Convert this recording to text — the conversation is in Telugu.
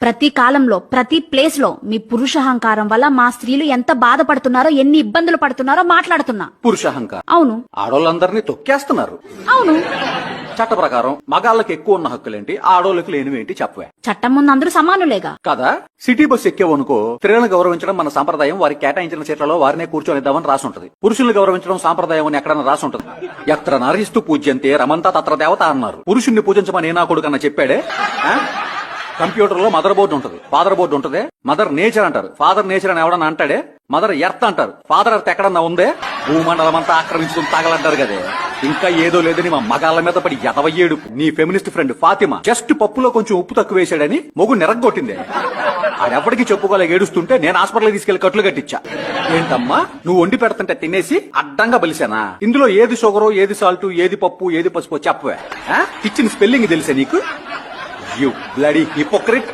ప్రతి కాలంలో ప్రతి ప్లేస్ లో మీ పురుషహంకారం వల్ల మా స్త్రీలు ఎంత బాధపడుతున్నారో ఎన్ని ఇబ్బందులు పడుతున్నారో మాట్లాడుతున్నా. పురుషహంకారం. అవును ఆడోళ్ళందరినీ తొక్కేస్తున్నారు. అవును. చట్ట ప్రకారం మగాళ్ళకి ఎక్కువ ఉన్న హక్కులేంటి, ఆడోళ్ళకి లేనివేంటి చెప్పవే. చట్టం ముందు అందరూ సమానులేగా కదా. సిటీ బస్సు ఎక్కేవనుకో స్త్రీలను గౌరవించడం మన సంప్రదాయం, వారికి కేటాయించిన సీట్లలో వారినే కూర్చొనిద్దామని రాసి ఉంటది. పురుషుల్ని గౌరవించడం సాంప్రదాయం అని ఎక్కడన్నా రాసి ఉంటది. ఎత్ర నారిస్తూ పూజ్యంతే రమంతా తత్ర దేవత అన్నారు. పురుషుణ్ణి పూజించమని నా కొడుకన్నా చెప్పాడే. కంప్యూటర్ లో మదర్ బోర్డు ఉంటది, ఫాదర్ బోర్డు ఉంటది. మదర్ నేచర్ అంటారు, ఫాదర్ నేచర్ అని ఎవడన్నా అంటాడే. మదర్ ఎర్త్ అంటారు, ఫాదర్ ఎర్త్ ఎక్కడన్నా ఉందే. భూమండలం అంతా ఆక్రమించుకుని తాగలంటారు కదే. ఇంకా ఏదో లేదని మా మగాళ్ళ మీద పడి ఎదవయ్యేడు. నీ ఫెమినిస్ట్ ఫ్రెండ్ ఫాతిమా జస్ట్ పప్పులో కొంచెం ఉప్పు తక్కువ వేసాడని మొగు నిరగొట్టిందే. ఆడెప్పటికీ చెప్పుకోలేక ఏడుస్తుంటే నేను హాస్పిటల్ తీసుకెళ్లి కట్లు కట్టించా. ఏంటమ్మా నువ్వు వండి పెడుతుంటే తినేసి అడ్డంగా బలిసానా? ఇందులో ఏది షుగరో, ఏది సాల్ట్, ఏది పప్పు, ఏది పసుపు చెప్పవే. కిచెన్ స్పెల్లింగ్ తెలుసా నీకు? You bloody hypocrite.